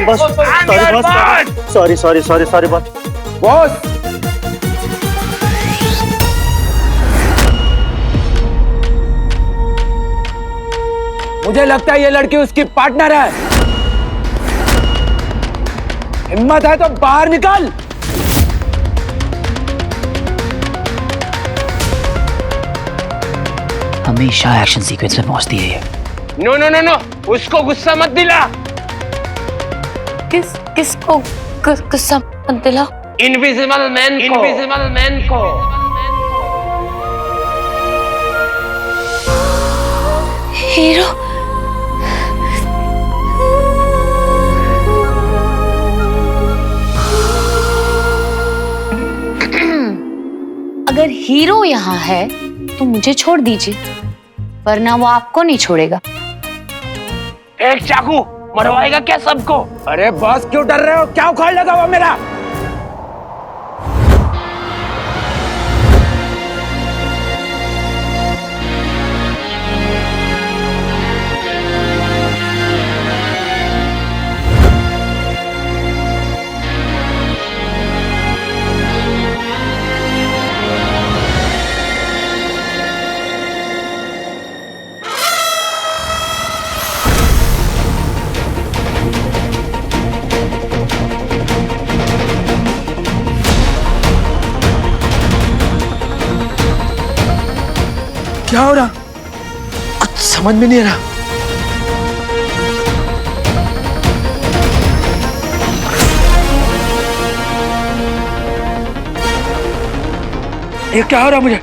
Sorry boss, sorry boss, sorry sorry sorry sorry boss. Boss मुझे लगता है ये लड़की उसकी पार्टनर है। हिम्मत है तो बाहर निकल। हमेशा एक्शन सीक्वेंस में पहुंचती है ये। नो नो नो नो, उसको गुस्सा मत दिला। किसको गुस्सा मत दिला? इनविजिबल मैन को, इनविजिबल मैन को। हीरो अगर हीरो यहाँ है तो मुझे छोड़ दीजिए, वरना वो आपको नहीं छोड़ेगा। एक चाकू मरवाएगा क्या सबको? अरे बॉस क्यों डर रहे हो? क्या उखाड़ लगा वो मेरा? क्या हो रहा? कुछ समझ में नहीं आ रहा। ये क्या हो रहा मुझे?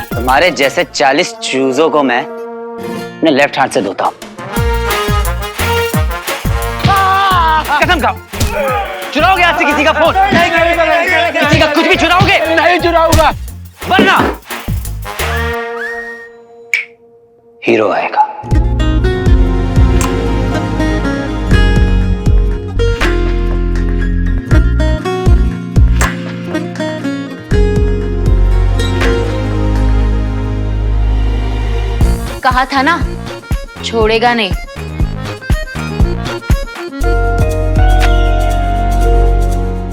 तुम्हारे जैसे 40 चूजों को मैं अपने लेफ्ट हाथ से धोता हूं। कसम खाओ, चुराओगे आज से किसी का फोन? किसी का कुछ भी चुराओगे? नहीं चुराऊंगा, वरना हीरो आएगा। कहा था ना, छोड़ेगा नहीं।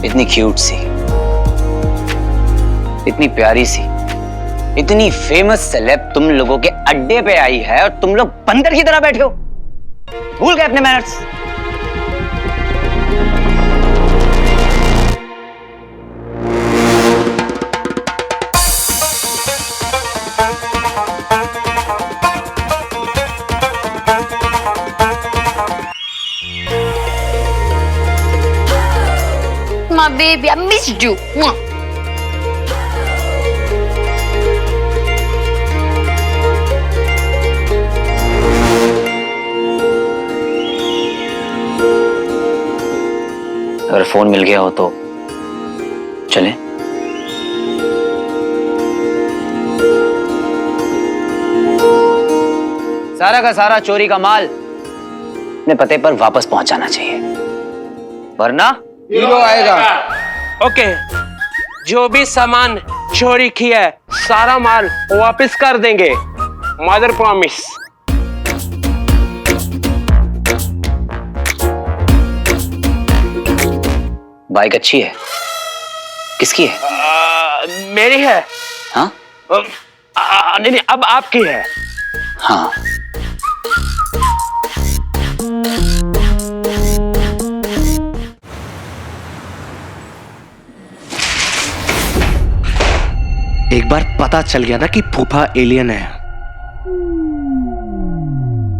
इतनी क्यूट सी, इतनी प्यारी सी, इतनी फेमस सेलेब तुम लोगों के अड्डे पे आई है और तुम लोग बंदर की तरह बैठे हो। भूल गए अपने manners. My baby, I missed you. अगर फोन मिल गया हो तो चलें? सारा का सारा चोरी का माल अपने पते पर वापस पहुंचाना चाहिए, वरना हीरो आएगा। ओके, जो भी सामान चोरी किया है सारा माल वापस कर देंगे, मदर प्रॉमिस। बाइक अच्छी है? किसकी है? मेरी है। हाँ? नहीं नहीं, अब आपकी है। हाँ। एक बार पता चल गया ना कि फूफा एलियन है,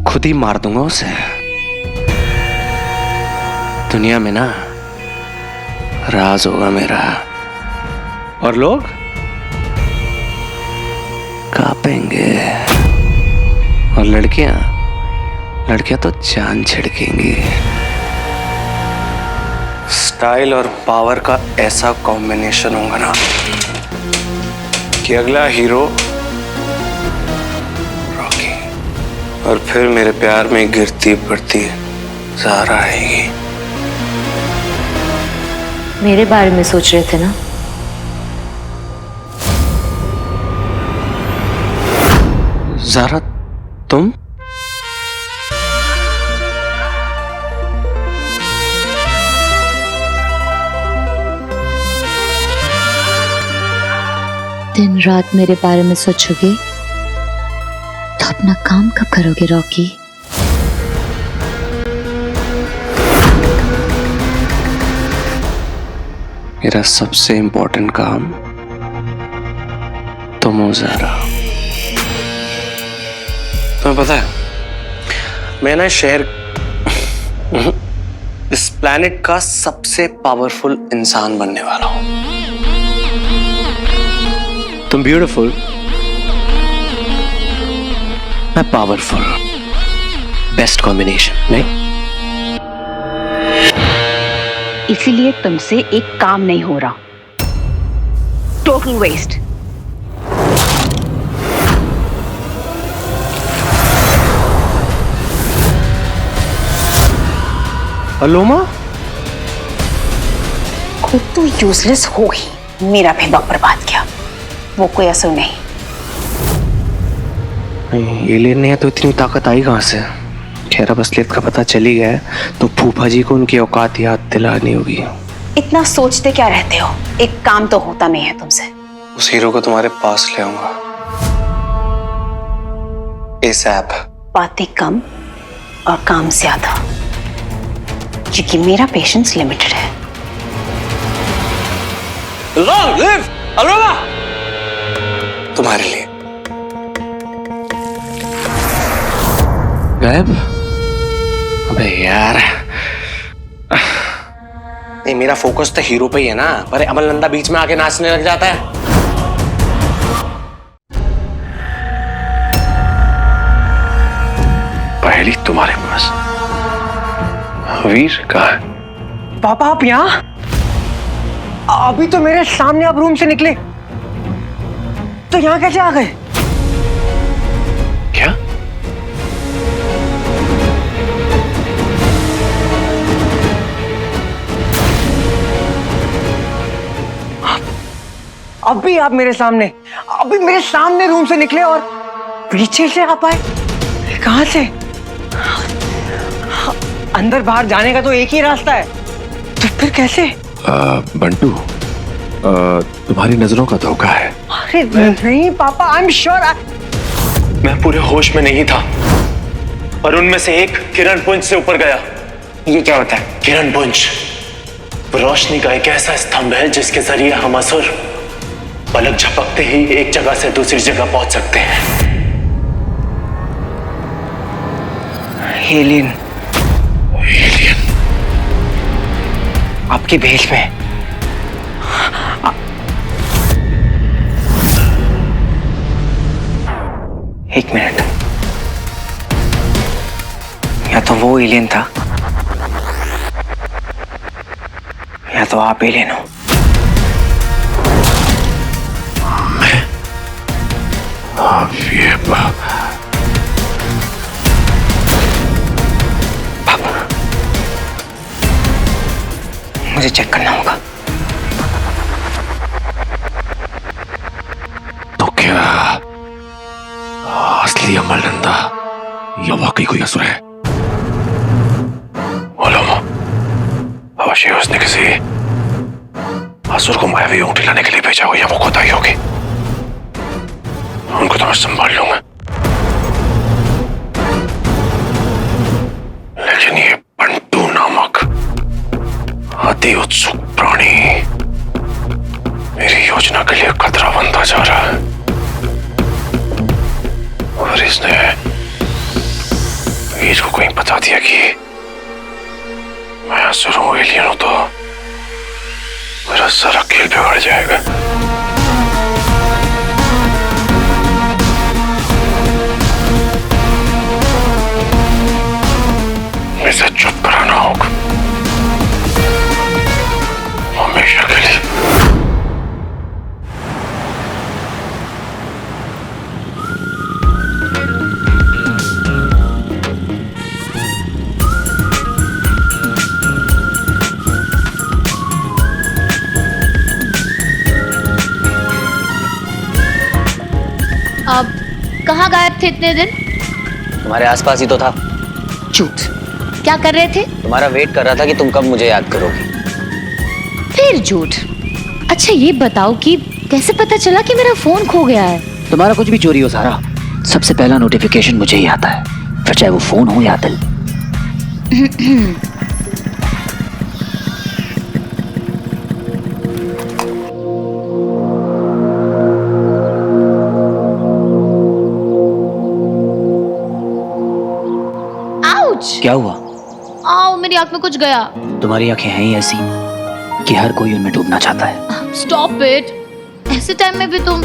खुद ही मार दूंगा उसे। दुनिया में ना राज होगा मेरा, और लोग कांपेंगे, और लड़कियां लड़कियां तो जान छिड़केंगी। स्टाइल और पावर का ऐसा कॉम्बिनेशन होगा ना कि अगला हीरो रॉकी, और फिर मेरे प्यार में गिरती पड़ती ज़ारा आएगी। मेरे बारे में सोच रहे थे ना? ज़ारा, तुम? दिन रात मेरे बारे में सोचोगे तो अपना काम कब करोगे रॉकी? मेरा सबसे इंपॉर्टेंट काम तुम हो ज़ारा। तुम्हें पता है, मैं ना शहर इस प्लेनेट का सबसे पावरफुल इंसान बनने वाला हूं। तुम ब्यूटीफुल, मैं पावरफुल। बेस्ट कॉम्बिनेशन नहीं? इसीलिए तुमसे एक काम नहीं हो रहा। Total waste. अलोमा, खुद तो यूजलेस हो ही मेरा भी वक्त बर्बाद किया। वो कोई असर नहीं। एलियन ने तो इतनी ताकत आई कहां से? खैर, अब असलियत का पता चली गया है तो फूफा जी को उनकी औकात याद दिलानी होगी। इतना सोचते क्या रहते हो? एक काम तो होता नहीं है तुमसे। उस हीरो को तुम्हारे पास ले आऊंगा एसएप। बातें कम और काम ज्यादा, क्योंकि मेरा पेशेंस लिमिटेड है। लॉन्ग लिव अलोमा! तुम्हारे लिए। गायब? अबे यार, नहीं, मेरा फोकस तो हीरो पे ही है ना। पर अमल नंदा बीच में आके नाचने लग जाता है। पहली तुम्हारे पास वीर कहाँ है? पापा, आप यहाँ? अभी तो मेरे सामने आप रूम से निकले, तो यहाँ कैसे आ गए? क्या? अभी आप मेरे सामने, अभी मेरे सामने रूम से निकले और पीछे से आप आए? कहां से? अंदर बाहर जाने का तो एक ही रास्ता है, तो फिर कैसे? बंटू, तुम्हारी नजरों का धोखा है। अरे नहीं पापा, आई एम श्योर। मैं पूरे होश में नहीं था और उनमें से एक किरण पुंज से ऊपर गया। ये क्या होता है? किरण पुंज वो रोशनी का एक ऐसा स्तंभ है जिसके जरिए हम असुर पलक झपकते ही एक जगह से दूसरी जगह पहुंच सकते हैं। एलियन, आपकी भेष में। एक मिनट, या तो वो एलियन था या तो आप एलियन हो। ये पापा, मुझे चेक करना होगा। तो क्या असली अमल नंदा या वाकई कोई असुर है? अलोमा, अवश्य उसने किसी असुर को मायावी ऊँटी लाने के लिए भेजा हो, या वो खुद आई होगी। उनको तो मैं संभाल लूंगा, लेकिन ये बंटू नामक अति उत्सुक प्राणी मेरी योजना के लिए खतरा बनता जा रहा है। और इसने वीर को कहीं बता दिया कि मैं असुर हूं, एलियन हूं, तो मेरा सारा खेल बिगड़ जाएगा। कहाँ गायब थे इतने दिन? तुम्हारे आसपास ही तो था। झूठ। क्या कर रहे थे? तुम्हारा वेट कर रहा था कि तुम कब मुझे याद करोगी। फिर झूठ। अच्छा ये बताओ कि कैसे पता चला कि मेरा फोन खो गया है? तुम्हारा कुछ भी चोरी हो सारा, सबसे पहला नोटिफिकेशन मुझे ही आता है, फिर चाहे वो फोन हो या दिल। आउच! क्या हुआ? आओ, मेरी आंख में कुछ गया। तुम्हारी आंखें हैं ही ऐसी कि हर कोई उनमें डूबना चाहता है। Stop it. ऐसे टाइम में भी तुम।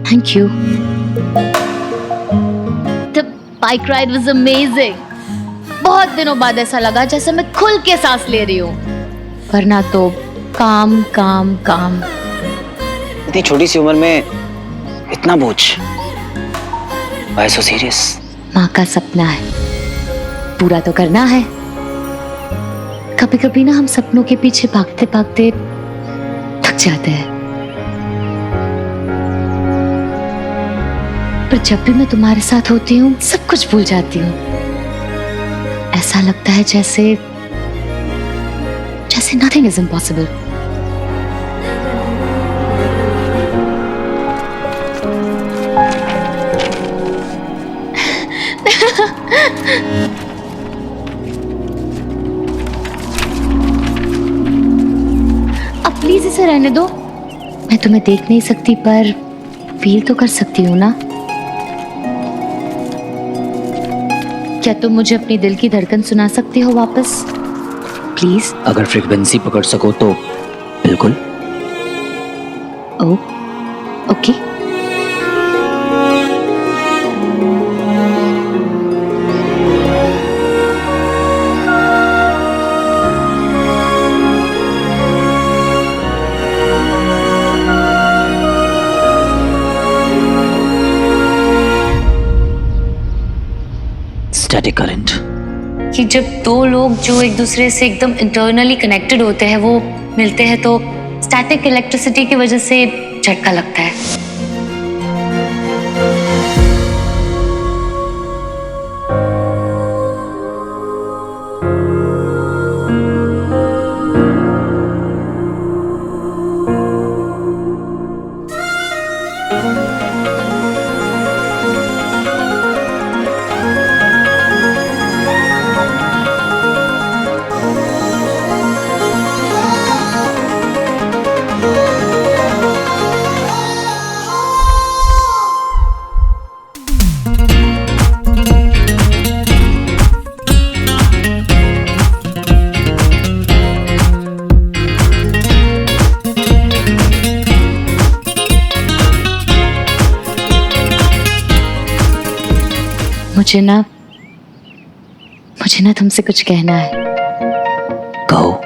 Thank you. The bike ride was amazing. बहुत दिनों बाद ऐसा लगा जैसे मैं खुल के सांस ले रही हूँ, वरना तो काम काम काम। इतनी छोटी सी उम्र में इतना बोझ। Why so serious? माँ का सपना है, पूरा तो करना है। कभी कभी ना हम सपनों के पीछे भागते भागते थक जाते हैं, पर जब भी मैं तुम्हारे साथ होती हूँ सब कुछ भूल जाती हूँ। ऐसा लगता है जैसे nothing is impossible. अब प्लीज इसे रहने दो। मैं तुम्हें देख नहीं सकती पर फील तो कर सकती हूँ ना। क्या तुम मुझे अपनी दिल की धड़कन सुना सकते हो वापस? प्लीज। अगर फ्रीक्वेंसी पकड़ सको तो बिल्कुल। ओके। Static current. कि जब दो लोग जो एक दूसरे से एकदम इंटरनली कनेक्टेड होते हैं वो मिलते हैं तो स्टैटिक इलेक्ट्रिसिटी की वजह से झटका लगता है। मुझे ना तुमसे कुछ कहना है। कहो।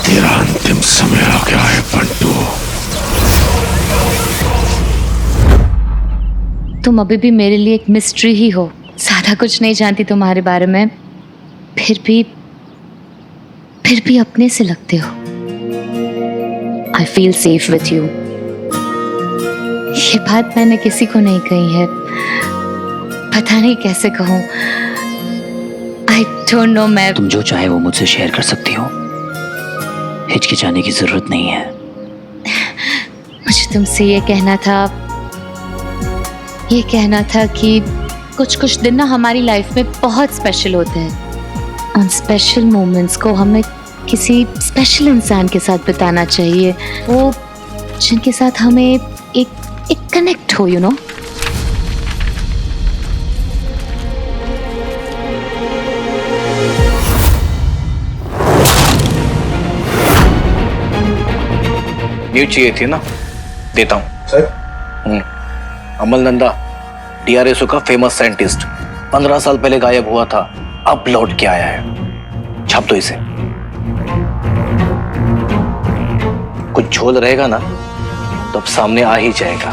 तेरा अंतिम समय आ गया है बंटू। तुम अभी भी मेरे लिए एक मिस्ट्री ही हो। ज्यादा कुछ नहीं जानती तुम्हारे बारे में, फिर भी फिर भी अपने से लगते हो। I feel safe with you. ये बात मैंने किसी को नहीं कही है, पता नहीं कैसे कहूं। I don't know. मैं तुम जो चाहे वो मुझसे शेयर कर सकती हो, हिचकिचाने की जरूरत नहीं है। मुझे तुमसे ये कहना था कि कुछ कुछ दिन ना हमारी लाइफ में बहुत स्पेशल होते हैं। उन स्पेशल मोमेंट्स को हमें किसी स्पेशल इंसान के साथ बिताना चाहिए, वो जिनके साथ हमें एक कनेक्ट हो, यू नो। न्यूज चाहिए थी ना, देता हूँ सर। अमल नंदा DRSO का फेमस साइंटिस्ट, 15 साल पहले गायब हुआ था, अब लौट के आया है। छाप दो इसे। कुछ झोल रहेगा ना तो अब सामने आ ही जाएगा।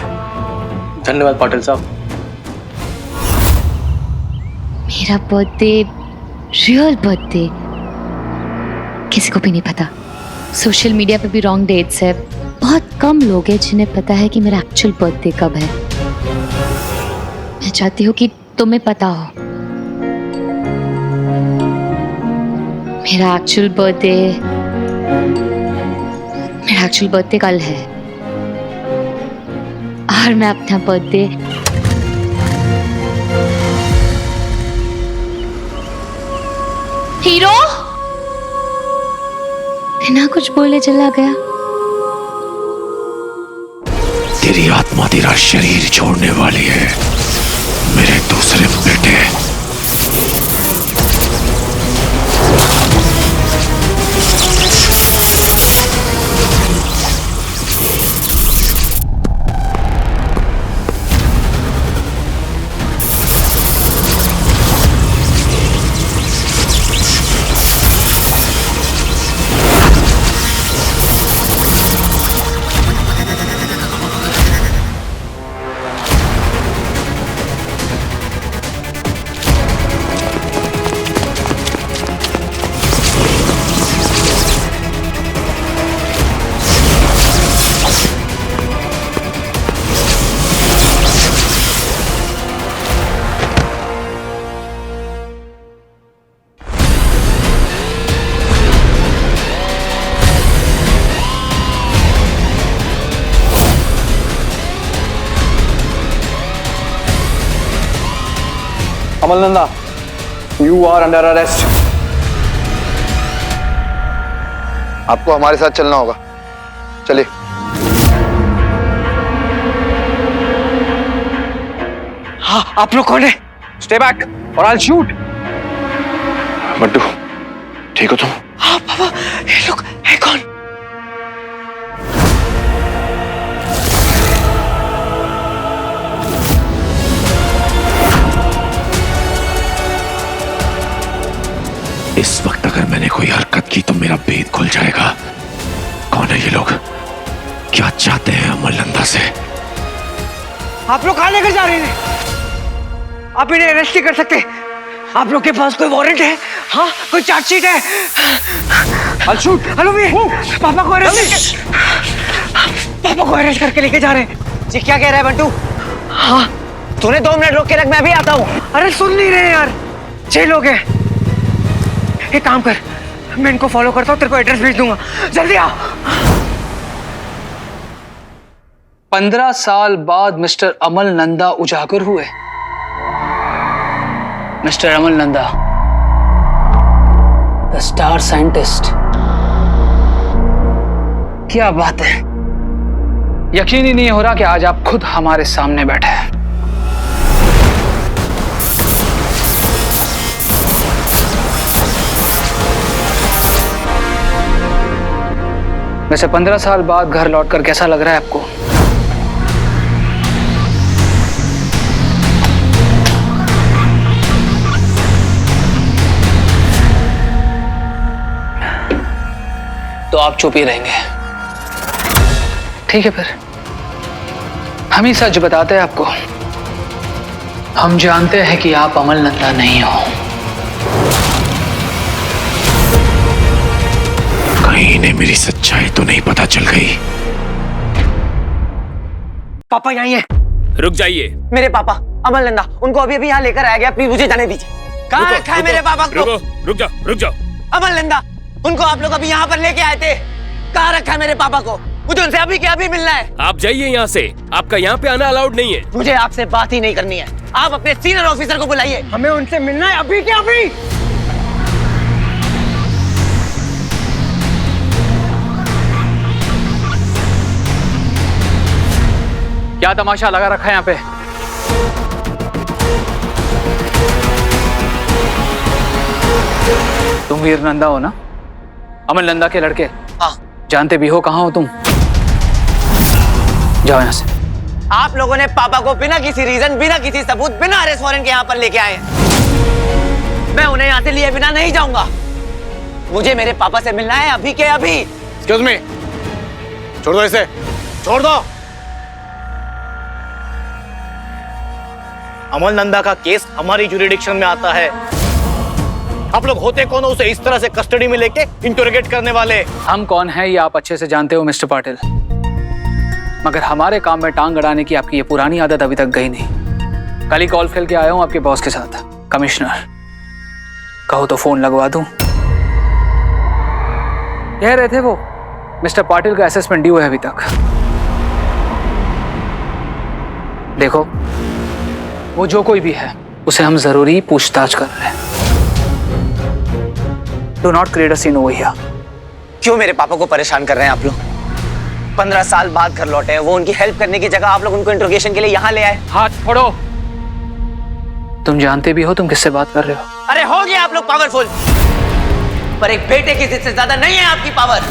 धन्यवाद पाटिल साहब। मेरा बर्थडे, रियल बर्थडे किसी को भी नहीं पता। सोशल मीडिया पे भी रॉन्ग डेट्स है। बहुत कम लोग हैं जिन्हें पता है कि मेरा एक्चुअल बर्थडे कब है। मैं चाहती हूँ कि तुम्हें पता हो। मेरा एक्चुअल बर्थडे कल है, और मैं अपना बर्थडे हीरो बिना कुछ बोले चला गया। तेरी आत्मा तेरा शरीर छोड़ने वाली है, मेरे दूसरे बेटे। Amal Nanda, you are under arrest. आपको हमारे साथ चलना होगा, चलिए। हाँ, आप लोग कौन है? स्टे बैक और आई शूट। बड्डू, ठीक हो तुम? हाँ पापा, ये लोग है कौन? इस वक्त अगर मैंने कोई हरकत की तो मेरा भेद खुल जाएगा। कौन है ये लोग? क्या चाहते हैं अमल नंदा से? आप लोग कहाँ लेकर जा रहे हैं? आप इन्हें अरेस्ट नहीं कर सकते। आप लोग के पास कोई वारंट है? हाँ, कोई चार्जशीट है? I'll shoot। हेलो भी, पापा को अरेस्ट करके लेके जा रहे हैं। जी क्या कह रहा है बंटू? हाँ, तूने 2 मिनट रोक के रख, मैं भी आता हूँ। अरे सुन नहीं रहे यार, 6 लोग हैं। एक काम कर, मैं इनको फॉलो करता हूँ, तेरे को एड्रेस भेज दूंगा, जल्दी आ। 15 साल बाद मिस्टर अमल नंदा उजागर हुए। Mister Amal Nanda, the star scientist. क्या बात है, यकीन ही नहीं हो रहा कि आज आप खुद हमारे सामने बैठे हैं। वैसे 15 साल बाद घर लौटकर कैसा लग रहा है आपको? तो आप चुप ही रहेंगे? ठीक है, फिर हम ही सच बताते हैं आपको। हम जानते हैं कि आप अमल नंदा नहीं हो। कहीं इन्हें मेरी सच्चाई तो नहीं पता चल गई। पापा यहीं है। रुक जाइए। मेरे पापा अमल नंदा, उनको अभी अभी यहाँ लेकर आया गया, प्लीज मुझे जाने दीजिए। कहाँ रखा है मेरे पापा को? रुक जाओ। अमल नंदा, उनको आप लोग अभी यहाँ पर लेके आए थे। कहाँ रखा है मेरे पापा को? मुझे उनसे अभी के अभी मिलना है। आप जाइए यहाँ से, आपका यहाँ पे आना अलाउड नहीं है। मुझे आपसे बात ही नहीं करनी है, आप अपने सीनियर ऑफिसर को बुलाइए। हमें उनसे मिलना है अभी के अभी। क्या तमाशा लगा रखा है यहाँ पे? तुम वीर नंदा हो ना, अमल नंदा के लड़के? हाँ। जानते भी हो कहाँ हो तुम? जाओ यहाँ से। आप लोगों ने पापा को बिना किसी रीजन, बिना किसी सबूत, बिना अरेस्ट वारंट के यहाँ पर लेके आए। मैं उन्हें यहाँ से लिए बिना नहीं जाऊंगा। मुझे मेरे पापा से मिलना है अभी के अभी। एक्सक्यूज मी, छोड़ दो इसे, छोड़ दो। अमल नंदा का केस हमारी जुरिडिक्शन में आता है। आप लोग होते कौन हो उसे इस तरह से कस्टडी में लेके इंटरोगेट करने वाले? हम कौन हैं ये आप अच्छे से जानते हो मिस्टर पाटिल, मगर हमारे काम में टांग अड़ाने की आपकी ये पुरानी आदत अभी तक गई नहीं। कल ही कॉल खेल के आया हूं आपके बॉस के साथ, कमिश्नर। कहो तो फोन लगवा दूं। कह रहे थे वो मिस्टर पाटिल का असेसमेंट ड्यू है अभी तक। देखो, वो जो कोई भी है उसे हम जरूरी पूछताछ कर रहे हैं। Do not create a seen over here. क्यों मेरे पापा को परेशान कर रहे हैं आप लोग? 15 साल बाद घर लौटे हैं वो, उनकी हेल्प करने की जगह आप लोग उनको इंट्रोगेशन के लिए यहाँ ले आए। हाथ छोड़ो। तुम जानते भी हो तुम किससे बात कर रहे हो? अरे हो गया आप लोग पावरफुल, पर एक बेटे की जिद से ज्यादा नहीं है आपकी पावर।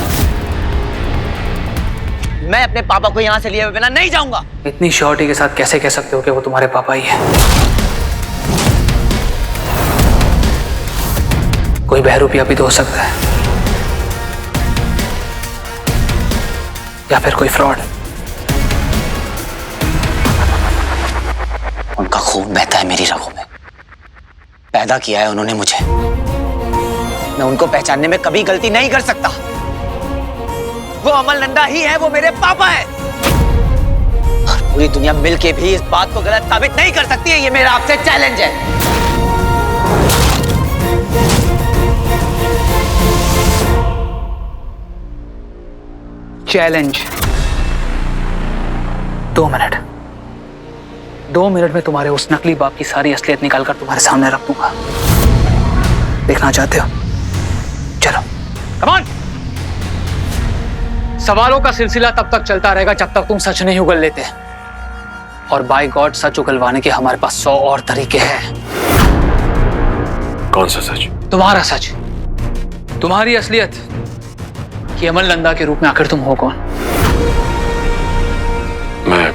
मैं अपने पापा को यहाँ से लिए बिना नहीं जाऊंगा। इतनी श्योरिटी के साथ कैसे कह सकते हो कि वो तुम्हारे पापा ही है? कोई बहरूपिया भी तो हो सकता है, या फिर कोई फ्रॉड। उनका खून बहता है मेरी रगों में। पैदा किया है उन्होंने मुझे, मैं उनको पहचानने में कभी गलती नहीं कर सकता। वो अमल नंदा ही है, वो मेरे पापा है, और पूरी दुनिया मिलके भी इस बात को गलत साबित नहीं कर सकती है। ये मेरा आपसे चैलेंज है। Challenge 2 minute. 2 मिनट में तुम्हारे उस नकली बाप की सारी असलियत निकालकर तुम्हारे सामने रख दूंगा। देखना चाहते हो? चलो कम ऑन। सवालों का सिलसिला तब तक चलता रहेगा जब तक तुम सच नहीं उगल लेते, और बाय गॉड सच उगलवाने के हमारे पास 100 और तरीके हैं। कौन सा सच? तुम्हारा सच, तुम्हारी असलियत, कि अमल नंदा के रूप में आखिर तुम हो कौन? मैं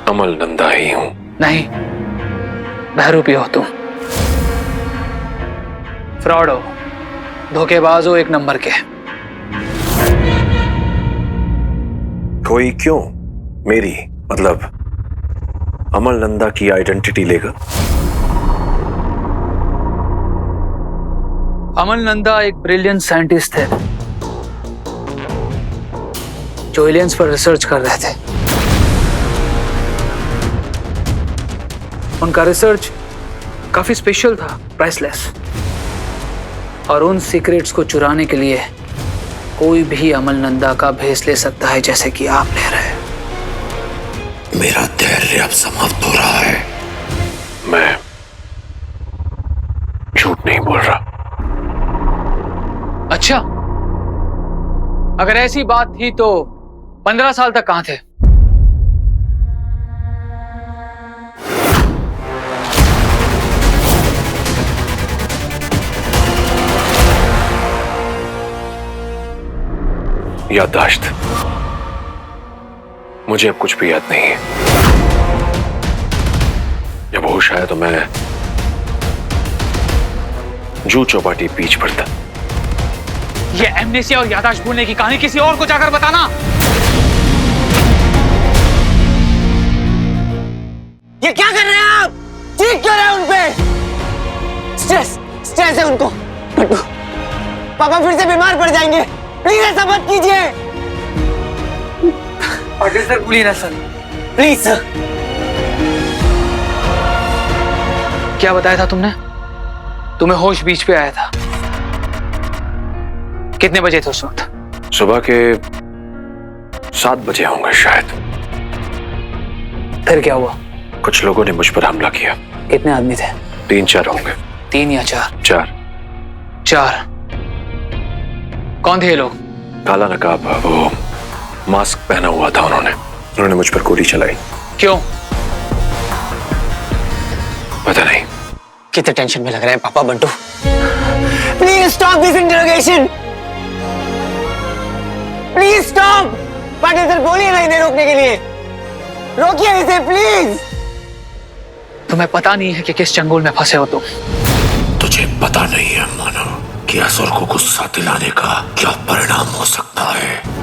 अमल नंदा ही हूं। नहीं, बहरूपी हो तुम, फ्रॉड हो, धोखेबाज हो एक नंबर के। कोई क्यों मेरी, मतलब अमल नंदा की आइडेंटिटी लेगा? अमल नंदा एक ब्रिलियंट साइंटिस्ट थे जो एलियंस पर रिसर्च कर रहे थे। उनका रिसर्च काफी स्पेशल था, प्राइसलेस, और उन सीक्रेट्स को चुराने के लिए कोई भी अमल नंदा का भेस ले सकता है, जैसे कि आप ले रहे हैं। मेरा धैर्य अब समाप्त हो रहा है। मैं झूठ नहीं बोल रहा। अच्छा, अगर ऐसी बात थी तो 15 साल तक कहां थे? याददाश्त, मुझे अब कुछ भी याद नहीं है। जब होश आया तो मैं जू चौपाटी बीच पर था। ये एमनेसिया और याददाश्त भूलने की कहानी किसी और को जाकर बताना। ये क्या कर रहे हैं आप? चीख क्यों रहे हैं उनपे? स्ट्रेस है उनको। पापा फिर से बीमार पड़ जाएंगे। प्लीज ऐसा मत कीजिए। पाटिल सर बोलिए ना सर, प्लीज सर। क्या बताया था तुमने? तुम्हें होश बीच पे आया था। कितने बजे थे उस वक्त? सुबह के 7 बजे होंगे शायद। फिर क्या हुआ? कुछ लोगों ने मुझ पर हमला किया। कितने आदमी थे? 3-4 होंगे। 3 या 4? 4। कौन थे ये लोग? काला नकाब, वो मास्क पहना हुआ था उन्होंने मुझ पर गोली चलाई। क्यों? पता नहीं। कितने टेंशन में लग रहे हैं पापा Bantu. Please stop this interrogation. Please stop. Patil sir बोलिए ना इन्हें रोकने के लिए। रोकिए इसे प्लीज। तुम्हें पता नहीं है कि किस चंगुल में फंसे हो तुम? तुझे पता नहीं है मानव कि असुर को गुस्सा दिलाने का क्या परिणाम हो सकता है।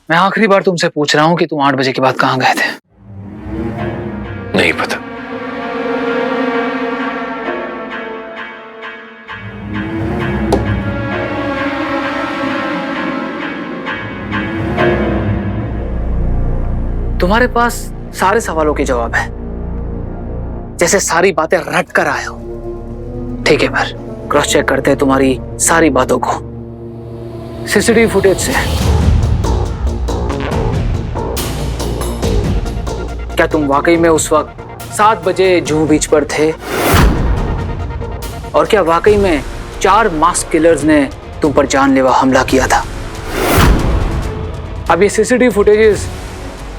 मैं आखिरी बार तुमसे पूछ रहा हूं कि तुम 8 बजे के बाद कहां गए थे? नहीं पता। तुम्हारे पास सारे सवालों के जवाब है, जैसे सारी बातें रट कर आए हो। ठीक है, पर क्रॉस चेक करते हैं तुम्हारी सारी बातों को सीसीटीवी फुटेज से। क्या तुम वाकई में उस वक्त 7 बजे जुहू बीच पर थे? और क्या वाकई में 4 मास्क किलर्स ने तुम पर जानलेवा हमला किया था? अब ये सीसीटीवी फुटेजेस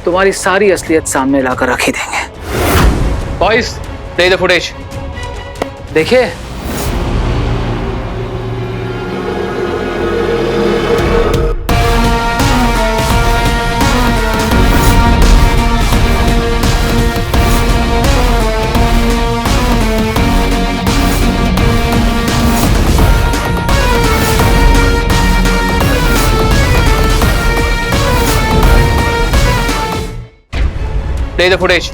तुम्हारी सारी असलियत सामने लाकर रख ही देंगे। Boys, play the footage. देखिए, प्ले द फुटेज।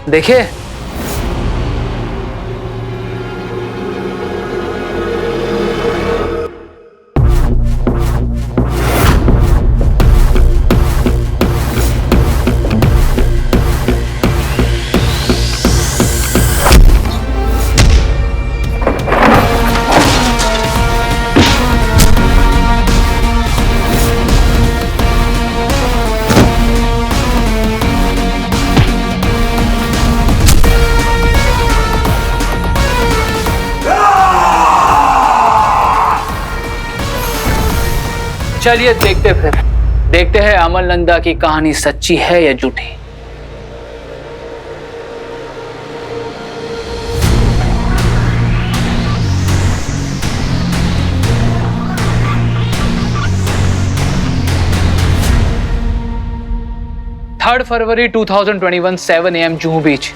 देखिए, चलिए देखते हैं अमल नंदा की कहानी सच्ची है या झूठी। फरवरी 2021 7 AM जुहू बीच।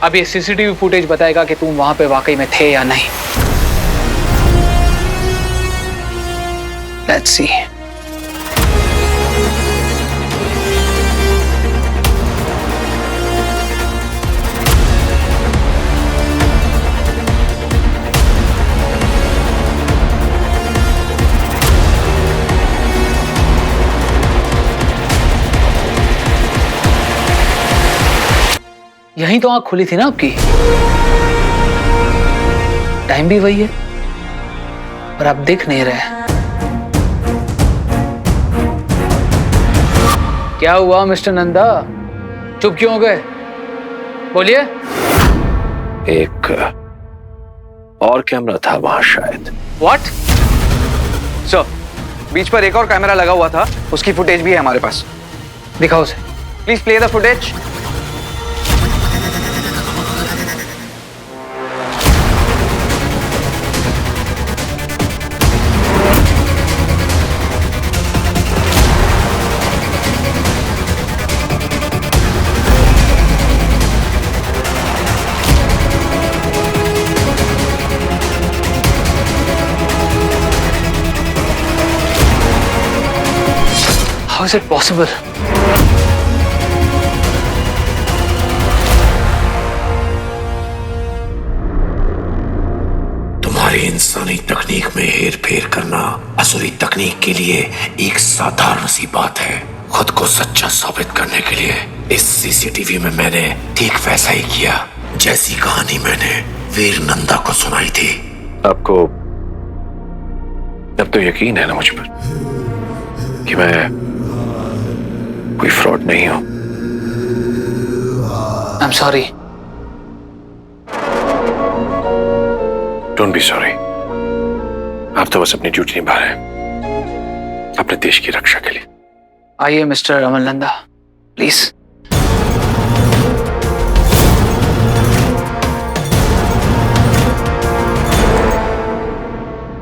अब ये सीसीटीवी फुटेज बताएगा कि तुम वहां पे वाकई में थे या नहीं। Let's see. यहीं तो आंख खुली थी ना आपकी? टाइम भी वही है, पर आप दिख नहीं रहे। क्या हुआ मिस्टर नंदा? चुप क्यों हो गए? बोलिए। एक और कैमरा था वहां शायद। व्हाट? सर, बीच पर एक और कैमरा लगा हुआ था, उसकी फुटेज भी है हमारे पास। दिखाओ उसे। Please play the footage. How is it possible? तुम्हारी इंसानी तकनीक में हेर फेर करना असुरी तकनीक के लिए एक साधारण सी बात है। खुद को सच्चा साबित करने के लिए इस सीसीटीवी में मैंने ठीक वैसा ही किया जैसी कहानी मैंने वीर नंदा को सुनाई थी। आपको अब तो यकीन है ना मुझ पर कि मैं कोई फ्रॉड नहीं हूं? I'm sorry. Don't be sorry. आप तो बस अपनी ड्यूटी निभा रहे हैं अपने देश की रक्षा के लिए। आइए मिस्टर अमल नंदा, प्लीज।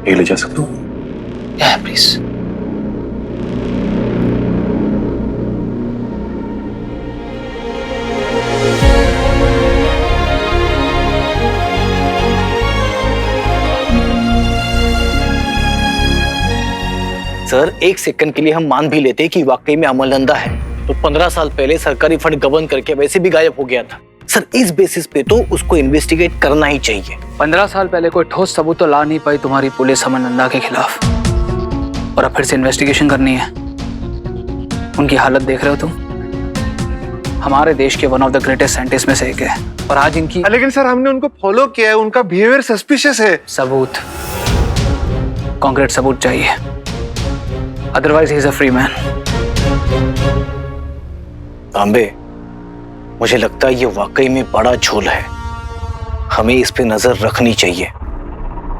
ये ले जा सकता हूँ? प्लीज। सर, एक सेकंड के लिए हम मान भी लेते कि वाकई में अमल नंदा है तो 15 साल पहले सरकारी फंड गबन करके वैसे भी गायब हो गया था। सर, इस बेसिस पे तो उसको इन्वेस्टिगेट करना ही चाहिए। 15 साल पहले कोई ठोस सबूत तो ला नहीं पाई तुम्हारी पुलिस अमल नंदा के खिलाफ, और अब फिर से इन्वेस्टिगेशन करनी है। उनकी हालत देख रहे हो तुम? हमारे देश के one of the greatest scientist में से एक है, और आज इनकी। लेकिन सर, हमने उनको फॉलो किया है, उनका बिहेवियर सस्पिशियस है। सबूत, कॉन्क्रीट सबूत चाहिए, otherwise he is a free man. तांबे, मुझे लगता है ये वाकई में बड़ा झोल है, हमें इस पे नजर रखनी चाहिए।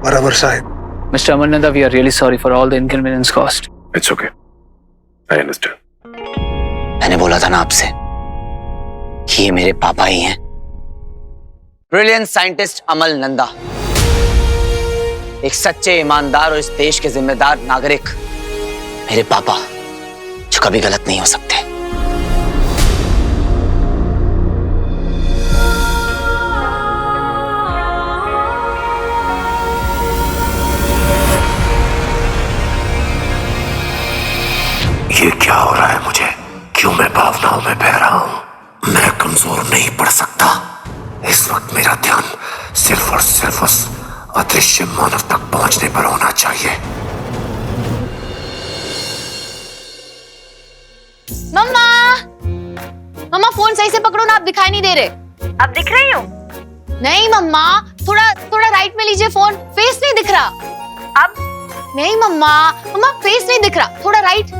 बराबर साहब। Mister Amal Nanda, we are really sorry for all the inconvenience cost. It's okay, I understand. मैंने बोला था ना आपसे कि ये मेरे पापा ही हैं। ब्रिलियंट साइंटिस्ट अमल नंदा, एक सच्चे ईमानदार और इस देश के जिम्मेदार नागरिक, मेरे पापा जो कभी गलत नहीं हो सकते। ये क्या हो रहा है मुझे? क्यों मैं भावनाओं में बह रहा हूं? मैं कमजोर नहीं पड़ सकता। इस वक्त मेरा ध्यान सिर्फ और सिर्फ उस अदृश्य मानव तक पहुंचने पर होना चाहिए। मम्मा, मम्मा फोन सही से पकड़ो ना, आप दिखाई नहीं दे रहे। अब दिख रही हूँ? नहीं मम्मा, थोड़ा थोड़ा राइट में लीजिए फोन, फेस नहीं दिख रहा। अब? नहीं मम्मा, मम्मा फेस नहीं दिख रहा, थोड़ा राइट।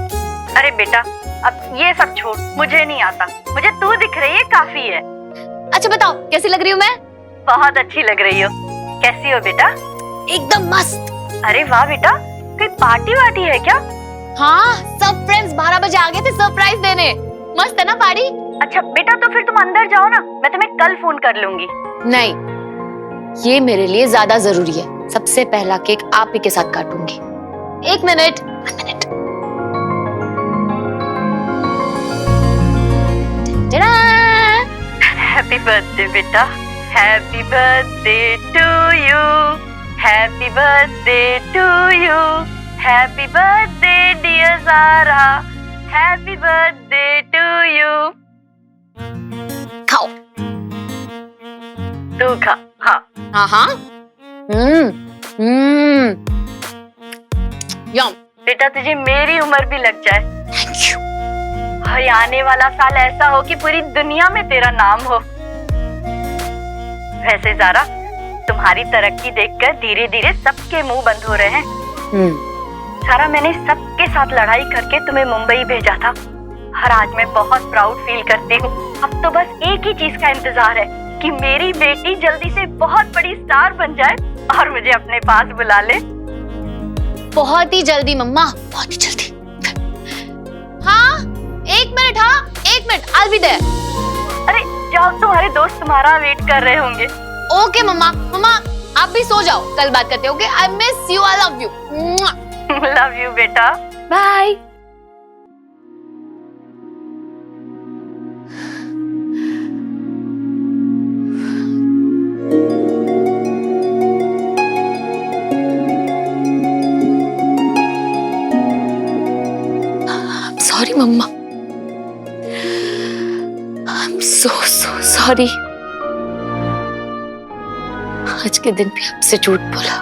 अरे बेटा, अब ये सब छोड़, मुझे नहीं आता, मुझे तू दिख रही है काफी है। अच्छा बताओ, कैसी लग रही हूँ मैं? बहुत अच्छी लग रही हो। कैसी हो बेटा? एकदम मस्त। अरे वाह बेटा, कोई पार्टी वार्टी है क्या? हाँ, सब फ्रेंड्स 12 बजे आ गए थे सरप्राइज देने। मस्त है ना पार्टी? अच्छा बेटा, तो फिर तुम अंदर जाओ ना, मैं तुम्हें कल फोन कर लूंगी। नहीं, ये मेरे लिए ज्यादा जरूरी है। सबसे पहला केक आप ही के साथ काटूंगी। 1 मिनट। हैप्पी बर्थडे बेटा, happy birthday to you, happy birthday to you, happy birthday dear Zara, happy birthday to you. खाओ। तू खा। हाँ हाँ हाँ। यम। बेटा, तुझे मेरी उम्र भी लग जाए। Thank you. और ये आने वाला साल ऐसा हो कि पूरी दुनिया में तेरा नाम हो। वैसे ज़ारा, तुम्हारी तरक्की देखकर धीरे धीरे सबके मुंह बंद हो रहे हैं। सारा, मैंने सबके साथ लड़ाई करके तुम्हें मुंबई भेजा था, और आज मैं बहुत प्राउड फील करती हूँ। अब तो बस एक ही चीज का इंतजार है कि मेरी बेटी जल्दी से बहुत बड़ी स्टार बन जाए और मुझे अपने पास बुला ले। बहुत ही जल्दी मम्मा, बहुत ही जल्दी। हाँ, 1 मिनट। हाँ, 1 मिनट, I'll be there। अरे जाओ, तुम्हारे दोस्त तुम्हारा वेट कर रहे होंगे। ओके मम्मा। मम्मा आप भी सो जाओ, कल बात करते हैं। Okay, I miss you, I love you. Love you बेटा, bye. Sorry mama. I'm so sorry. आज के दिन भी आपसे झूठ बोला।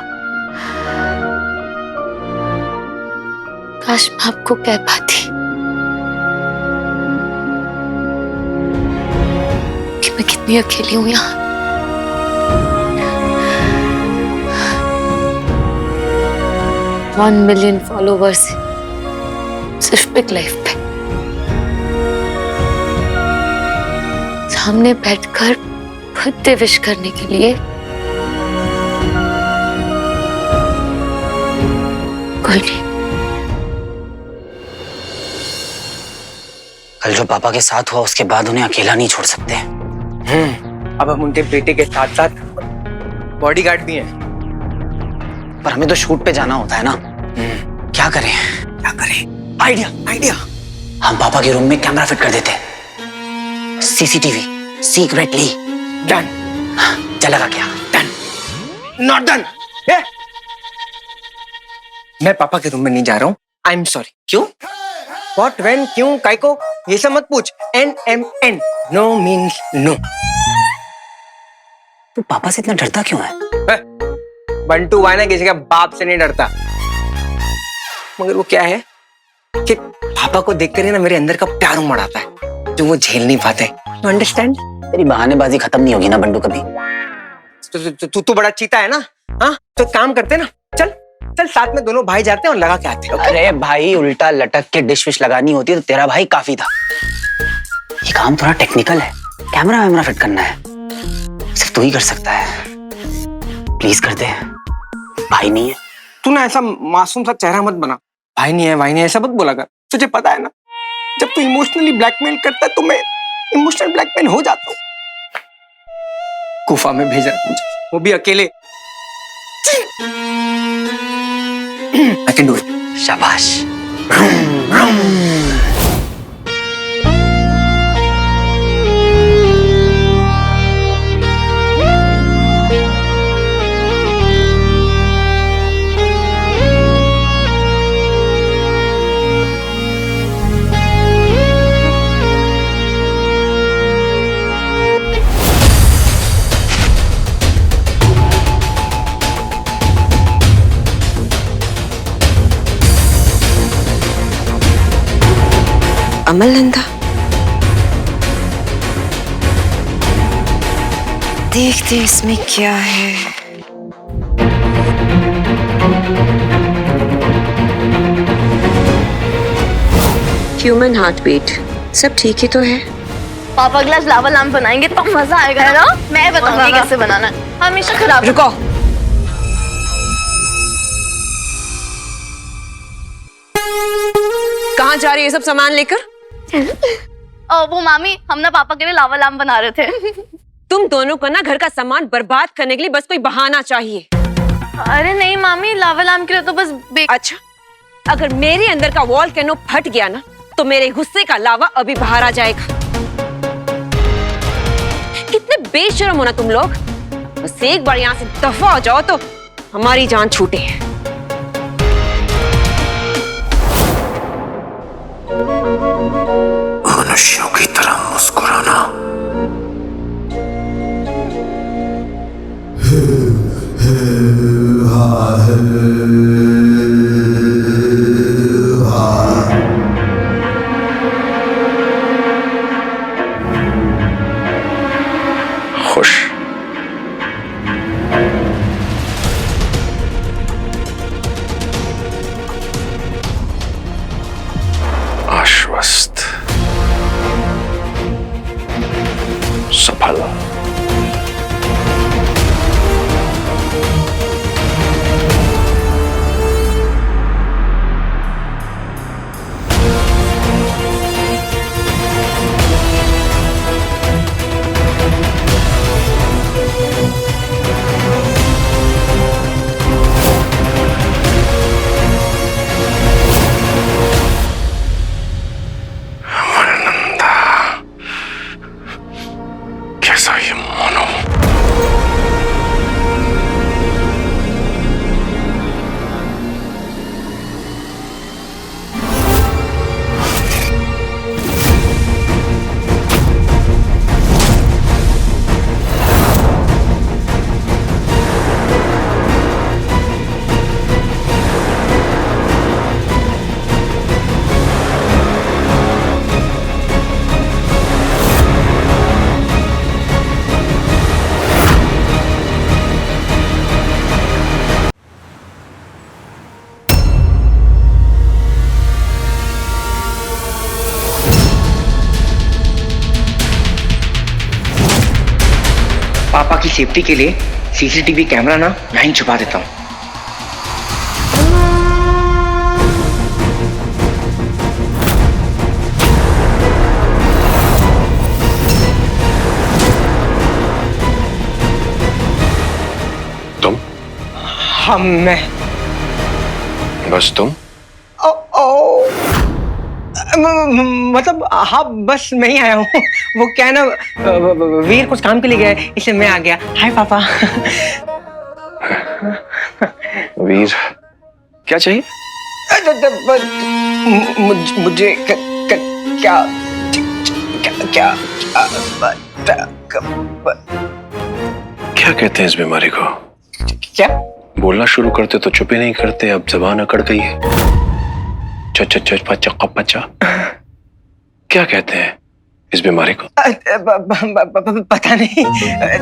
काश मैं आपको कह पाती कि मैं कितनी अकेली हूं यहाँ। $1 million फॉलोवर्स सिर्फ बिग लाइफ पे, सामने बैठकर बर्थडे विश करने के लिए कोई नहीं। कल जो पापा के साथ हुआ उसके बाद उन्हें अकेला नहीं छोड़ सकते। अब हम उनके बेटे के साथ साथ बॉडीगार्ड भी हैं। पर हमें तो शूट पे जाना होता है ना। क्या करें? आइडिया। हम पापा के रूम में कैमरा फिट कर देते हैं, सीसीटीवी सीक्रेटली। डन। चलेगा क्या? डन। Not done. मैं पापा के रूम में नहीं जा रहा हूँ। I am sorry. क्यों? व्हाट, व्हेन, क्यों, काय को, ये सब मत पूछ। NMN, no means no. तू पापा से इतना डरता क्यों है? बंटू भाई ना किसी का बाप से नहीं डरता, मगर वो क्या है कि पापा को देखकर ही ना मेरे अंदर का प्यार उमड़ आता है जो वो झेल नहीं पाते। You understand? तेरी बहानेबाजी खत्म नहीं होगी ना बंटू कभी। तू बड़ा चीता है ना। हाँ तो काम करते ना, चल साथ में दोनों भाई जाते हैं और लगा के आते हैं। अरे भाई, उल्टा लटक के डिश विश लगानी होती है तो तेरा भाई काफी था। ये काम थोड़ा टेक्निकल है, कैमरा वैमरा फिट करना है, सिर्फ तू ही कर सकता है। प्लीज कर दे, भाई नहीं है। तू ना ऐसा मासूम सा चेहरा मत बना। भाई नहीं है ऐसा मत बोला कर। तुझे पता है ना, जब तू इमोशनली ब्लैकमेल करता है तो मैं इमोशनल ब्लैकमेल हो जाता हूँ। गुफा में भेजा मुझे, वो भी अकेले। I can do it. शाबाश। अमल नंदा, देखते इसमें क्या है। ह्यूमन हार्ट बीट सब ठीक ही तो है। पापा ग्लास लावा लैम्प बनाएंगे तो मजा आएगा है ना। मैं बताऊंगी कैसे बनाना है, हमेशा खराब। रुको, कहाँ जा रही है सब सामान लेकर? वो मामी, हम ना पापा के लिए लावा लैम्प बना रहे थे। तुम दोनों को ना घर का सामान बर्बाद करने के लिए बस कोई बहाना चाहिए। अरे नहीं मामी, लावा लैम्प के लिए तो बस अच्छा, अगर मेरे अंदर का वॉल्केनो फट गया ना तो मेरे गुस्से का लावा अभी बाहर आ जाएगा। कितने बेशर्म हो ना तुम लोग। बस एक बार यहाँ से दफा हो जाओ तो हमारी जान छूटे। मनुष्यों की तरह मुस्कुराना। खुश। आश्वस्त। सफल। कैसा ही पापा की सेफ्टी के लिए सीसीटीवी कैमरा ना यहीं छुपा देता हूँ। तुम? हाँ मैं। बस तुम? मतलब हाँ बस मैं ही आया हूँ। वो क्या है ना, वीर कुछ काम के लिए गया है, इसलिए मैं आ गया। हाय पापा। वीर क्या चाहिए? मुझे क्या क्या क्या कहते हैं इस बीमारी को? क्या बोलना शुरू करते तो चुप ही नहीं करते, अब जबान अकड़ गई है। पचा क्या कहते हैं इस बीमारी को? पता नहीं,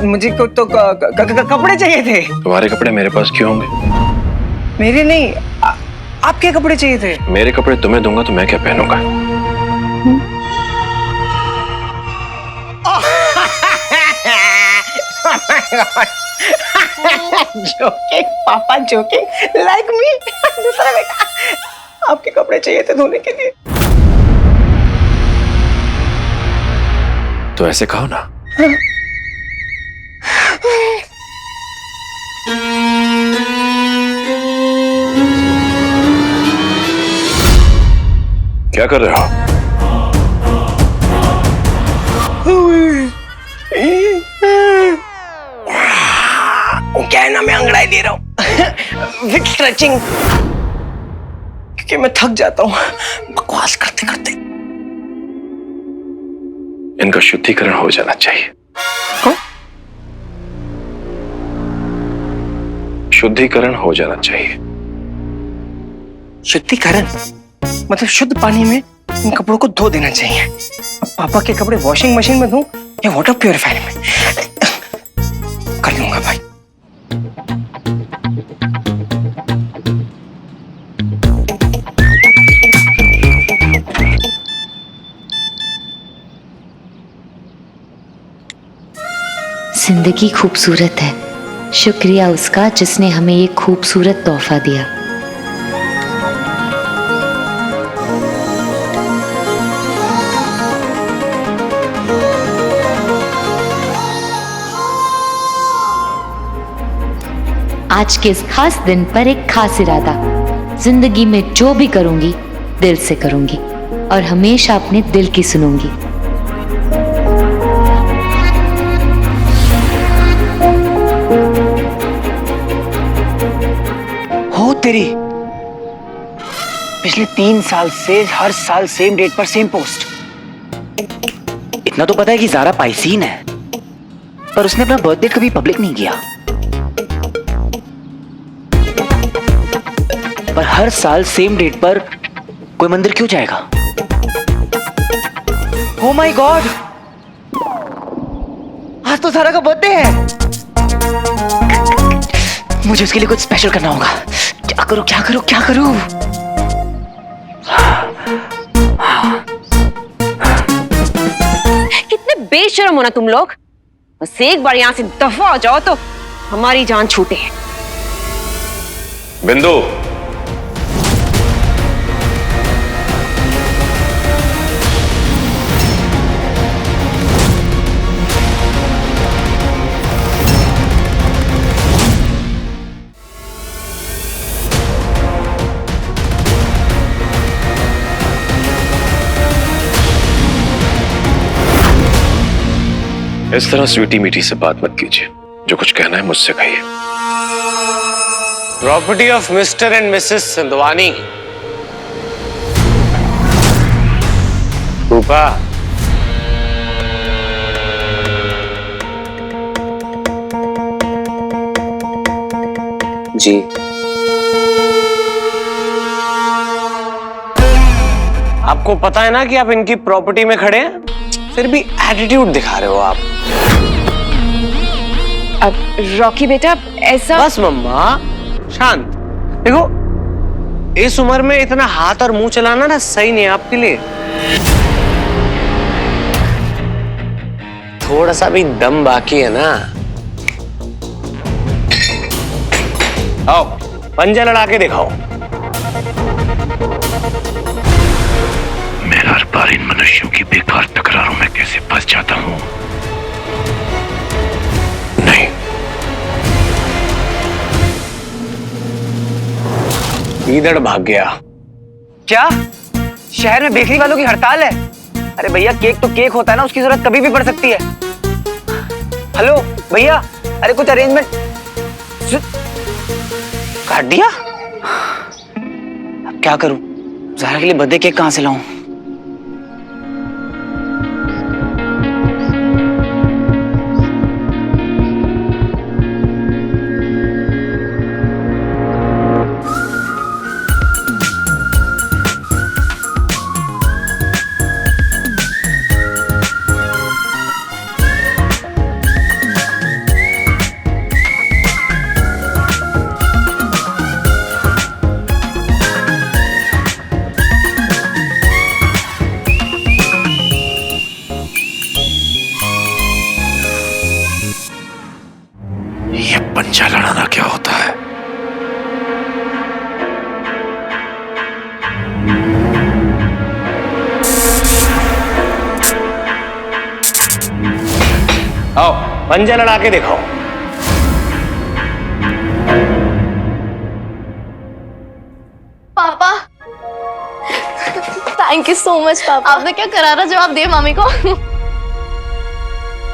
मुझे को तो कपड़े चाहिए थे। तुम्हारे कपड़े मेरे पास क्यों होंगे? मेरे नहीं, आपके कपड़े चाहिए थे। मेरे कपड़े तुम्हें दूंगा तो मैं क्या पहनूंगा? जोकिंग पापा, जोकिंग लाइक मी। दूसरा बेटा, आपके कपड़े चाहिए थे धोने के लिए। तो ऐसे कहो ना। क्या कर रहे हो? क्या है ना, मैं अंगड़ाई दे रहा हूँ विथ स्ट्रेचिंग, क्योंकि मैं थक जाता हूँ बकवास करते करते। इनका शुद्धिकरण हो जाना चाहिए। कौन? शुद्धिकरण हो जाना चाहिए। शुद्धिकरण मतलब शुद्ध पानी में इन कपड़ों को धो देना चाहिए। अब पापा के कपड़े वॉशिंग मशीन में धो या वाटर प्योरीफायर में? कर लूंगा भाई। जिंदगी खूबसूरत है, शुक्रिया उसका जिसने हमें ये खूबसूरत तोहफा दिया। आज के इस खास दिन पर एक खास इरादा, जिंदगी में जो भी करूंगी दिल से करूंगी और हमेशा अपने दिल की सुनूंगी। हो तेरी, पिछले 3 साल से हर साल सेम डेट पर सेम पोस्ट। इतना तो पता है कि ज़ारा पाइसीन है, पर उसने अपना बर्थडे कभी पब्लिक नहीं किया। पर हर साल सेम डेट पर कोई मंदिर क्यों जाएगा? Oh my God! आज तो ज़ारा का बर्थडे है। मुझे उसके लिए कुछ स्पेशल करना होगा। क्या करूं, क्या करूं, क्या करूं? कितने बेशरम हो ना तुम लोग। बस एक बार यहाँ से दफा हो जाओ तो हमारी जान छूटे। बिंदु, इस तरह स्वीटी मीठी से बात मत कीजिए। जो कुछ कहना है मुझसे कहिए। Property of mister and missus Sindhwani. Rupa, ji आपको पता है ना कि आप इनकी प्रॉपर्टी में खड़े हैं, फिर भी एटीट्यूड दिखा रहे हो आप। अब रॉकी बेटा ऐसा। बस मम्मा शांत। देखो इस उम्र में इतना हाथ और मुंह चलाना ना सही नहीं है आपके लिए। थोड़ा सा भी दम बाकी है ना आओ पंजा लड़ा के दिखाओ। मैं हर बार इन मनुष्यों की बेकार तकरारों में कैसे फंस जाता हूं। नहीं, ईदड़ भाग गया। क्या शहर में बेकरी वालों की हड़ताल है? अरे भैया केक तो केक होता है ना, उसकी जरूरत कभी भी पड़ सकती है। हेलो भैया, अरे कुछ अरेंजमेंट काट दिया। अब क्या करूं? ज़ाहरा के लिए बर्थडे केक कहां से लाऊं? ये पंजा लड़ाना क्या होता है? आओ पंजा लड़ा के दिखाओ। पापा थैंक यू सो मच पापा, आपने क्या करारा जवाब दिया मामी को।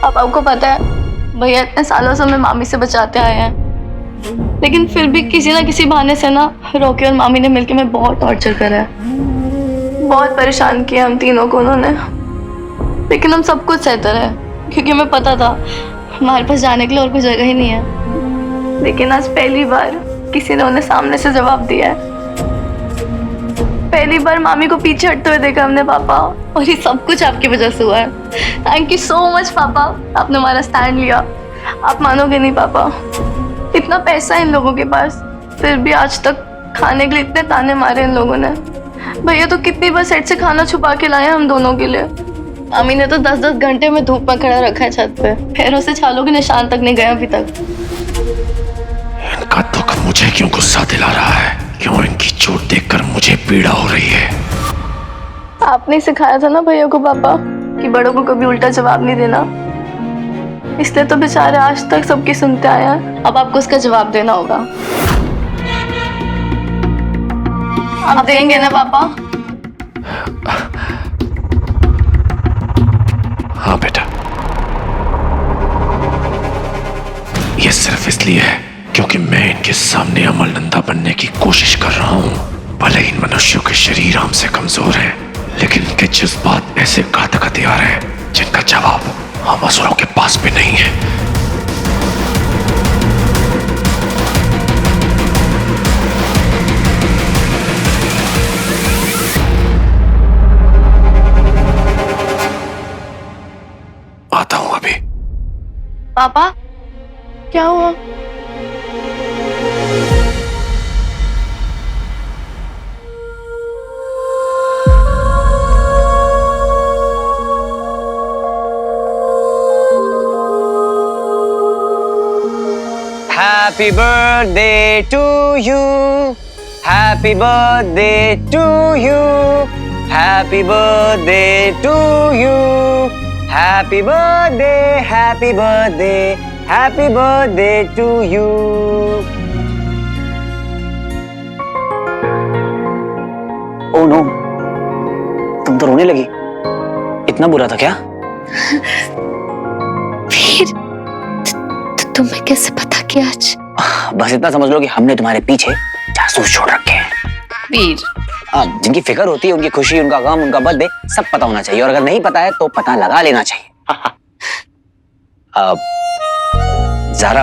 पापा आपको पता है भैया इतने सालों से हमें मामी से बचाते आए हैं, लेकिन फिर भी किसी ना किसी बहाने से ना रॉकी और मामी ने मिलकर मैं बहुत टॉर्चर करा है, बहुत परेशान किया हम तीनों को उन्होंने। लेकिन हम सब कुछ सहते रहे क्योंकि हमें पता था हमारे पास जाने के लिए और कोई जगह ही नहीं है। लेकिन आज पहली बार किसी ने उन्हें सामने से जवाब दिया है। पहली बार मामी को पीछे हटते हुए देखा हमने पापा, और ये सब कुछ आपकी वजह से हुआ है। थैंक यू सो मच पापा, आपने हमारा स्टैंड लिया। आप मानोगे नहीं पापा, इतना पैसा है इन लोगों के पास, फिर भी आज तक खाने के लिए इतने ताने मारे इन लोगों ने। भैया तो कितनी बार सेट से खाना छुपा के लाए हम दोनों के लिए। मामी ने तो 10-10 घंटे में धूप में खड़ा रखा है छत पे, पैरों से छालों के निशान तक नहीं गए अभी तक। इनका दुख मुझे क्यों गुस्सा दिला रहा है? क्यों इनकी चोट देखकर मुझे पीड़ा हो रही है? आपने सिखाया था ना भैया को पापा कि बड़ों को कभी उल्टा जवाब नहीं देना, इसलिए तो बेचारे आज तक सबकी सुनते आए हैं। अब आपको उसका जवाब देना होगा। आप देंगे ना पापा? हाँ बेटा, ये सिर्फ इसलिए है क्योंकि मैं इनके सामने अमलनंदा बनने की कोशिश कर रहा हूँ। भले इन मनुष्यों के शरीर हमसे कमजोर हैं, लेकिन इनके जज्बात ऐसे घातक हथियार हैं जिनका जवाब हम असुरों के पास भी नहीं है। आता हूं अभी। पापा क्या हुआ? Happy birthday to you. Happy birthday to you. Happy birthday to you. Happy birthday, happy birthday, happy birthday to you. Oh no, तुम तो रोने लगी। इतना बुरा था क्या? फिर तुम्हें कैसे पता कि आज? बस इतना समझ लो कि हमने तुम्हारे पीछे जासूस छोड़ रखे हैं। वीर, जिनकी फिक्र होती है, उनकी खुशी, उनका गम, उनका बर्थडे सब पता होना चाहिए, और अगर नहीं पता है तो पता लगा लेना चाहिए। ज़ारा,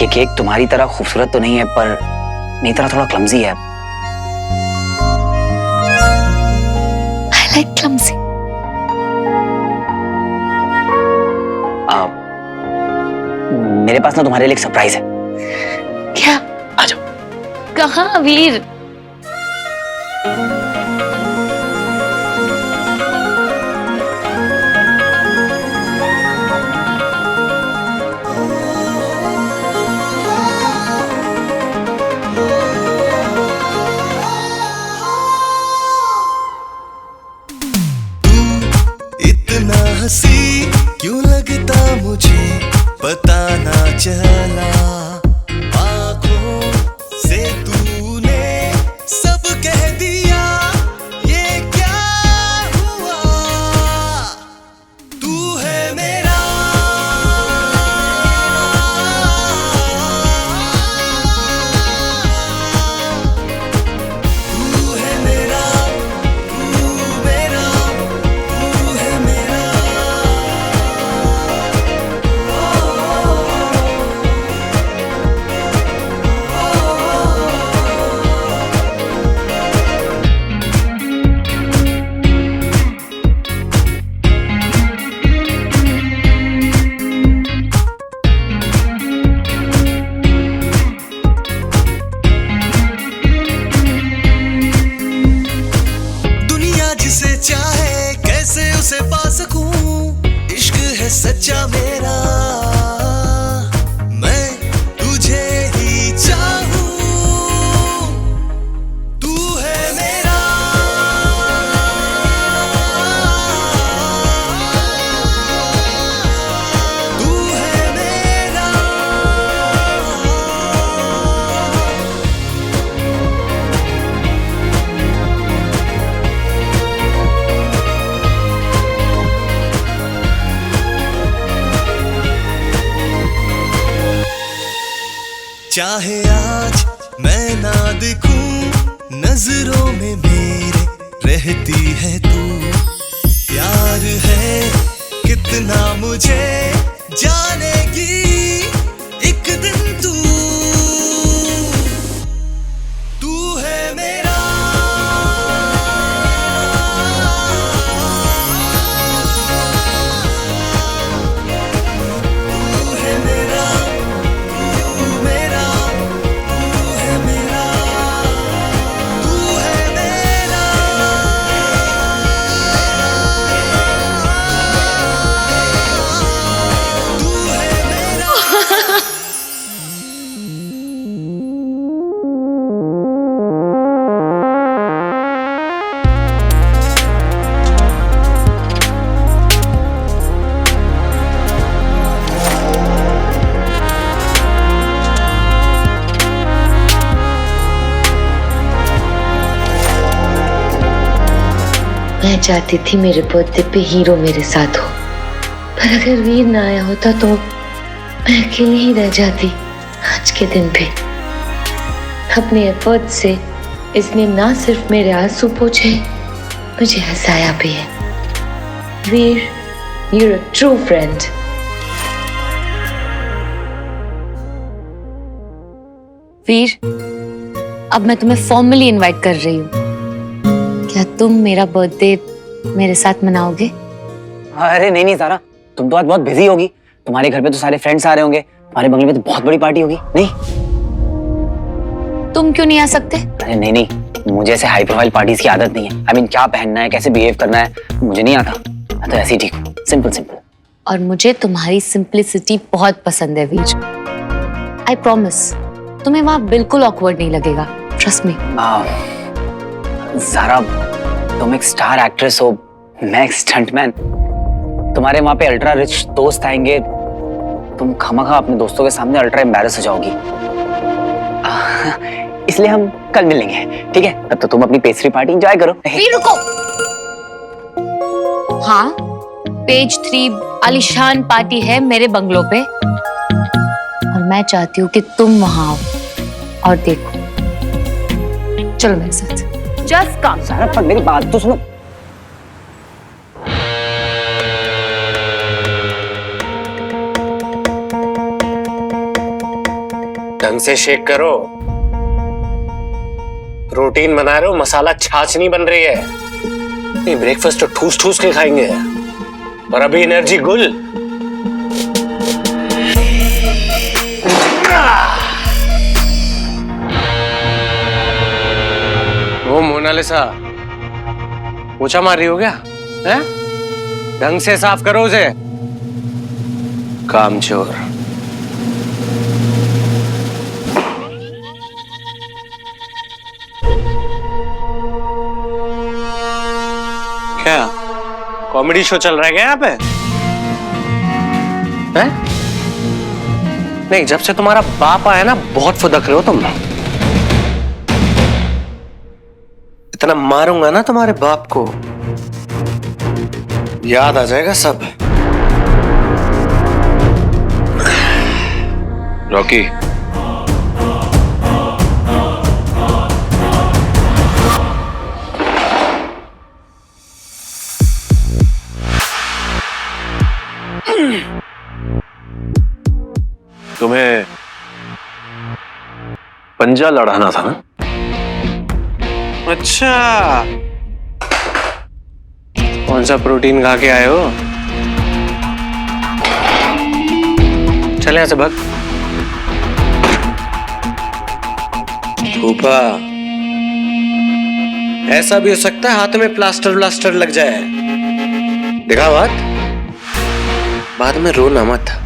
ये केक तुम्हारी तरह खूबसूरत तो नहीं है, पर मेरी तरह थोड़ा क्लमजी है। I like clumsy. मेरे पास ना तुम्हारे लिए एक सरप्राइज है। क्या? आ जाओ। कहाँ वीर? क्यों लगता मुझे पता ना चला, आँखों से तूने सब कह दिया, ये क्या हुआ? तू है मेरा, तू है मेरा, तू मेरा, तू है मेरा। दुनिया जिसे चाहे कैसे उसे पा सकूं, इश्क है सच्चा मेरा, मैं तुझे ही चाहूं, तू है मेरा, तू है मेरा। चाहे आज मैं ना दिखूं, नजरों में मेरे रहती है तू, प्यार है कितना मुझे जानेगी एक दिन तू, तू है मेरा, तू है मेरा, तू मेरा, तू है मेरा, तू है मेरा। मैं चाहती थी मेरे बर्थडे पे हीरो मेरे साथ हो, पर अगर वीर ना आया होता तो मैं अकेली ही रह जाती आज के दिन पे। अपने एफर्ट से इसने ना सिर्फ मेरे आंसू पोंछे, मुझे हंसाया भी है। वीर, you're a true friend. वीर, अब मैं तुम्हें फॉर्मली इनवाइट कर रही हूँ। क्या तुम मेरा बर्थडे मेरे साथ मनाओगे? अरे नहीं नहीं सारा, तुम तो आज बहुत बिजी होगी। तुम्हारे घर पे तो सारे फ्रेंड्स आ रहे होंगे, तुम्हारे बंगले में तो बहुत बड़ी पार्टी होगी। नहीं तुम क्यों नहीं आ सकते? अरे नहीं नहीं, मुझे ऐसे हाई प्रोफाइल पार्टीज की आदत नहीं है। आई मीन क्या पहनना है, कैसे बिहेव करना है, मुझे नहीं आता। मैं तो ऐसे ही ठीक हूँ, सिंपल सिंपल। और मुझे तुम्हारी सिंपलिसिटी बहुत पसंद है वीर। आई प्रॉमिस तुम्हें वहां बिल्कुल ऑकवर्ड नहीं लगेगा, ट्रस्ट मी। ज़ारा, तुम एक स्टार एक्ट्रेस हो, मैं एक स्टंटमैन। तुम्हारे वहां पे अल्ट्रा रिच दोस्त आएंगे, तुम खामखा अपने दोस्तों के सामने अल्ट्रा एम्बैरस हो जाओगी। इसलिए हम कल मिलेंगे, ठीक है? तब तो तुम अपनी पेस्ट्री पार्टी एंजॉय करो। वीर रुको। हाँ, पेज 3 आलिशान पार्टी है मेरे बंगलों पे, और मैं चाहती हूँ कि तुम वहां आओ और देखो। चलो मेरे साथ। Just come. सारा पर मेरी बात तो सुनो। ढंग से शेक करो, प्रोटीन बना रहे हो, मसाला छाछ नहीं बन रही है। नहीं, ब्रेकफास्ट तो ठूस ठूस के खाएंगे, और अभी एनर्जी गुल। वो मोनालिसा पोछा मार रही हो क्या? हैं? ढंग से साफ करो उसे, कामचोर। क्या कॉमेडी शो चल रहा है क्या यहाँ पे? हैं? नहीं, जब से तुम्हारा बाप आया ना बहुत फुदक रहे हो तुम। इतना मारूंगा ना तुम्हारे बाप को, याद आ जाएगा सब। रॉकी, तुम्हें पंजा लड़ाना था ना? अच्छा, कौन सा प्रोटीन खा के आए हो? चले यहां से भाग। फूफा, ऐसा भी हो सकता है हाथ में प्लास्टर लग जाए। देखा बात, बाद में रोना मत।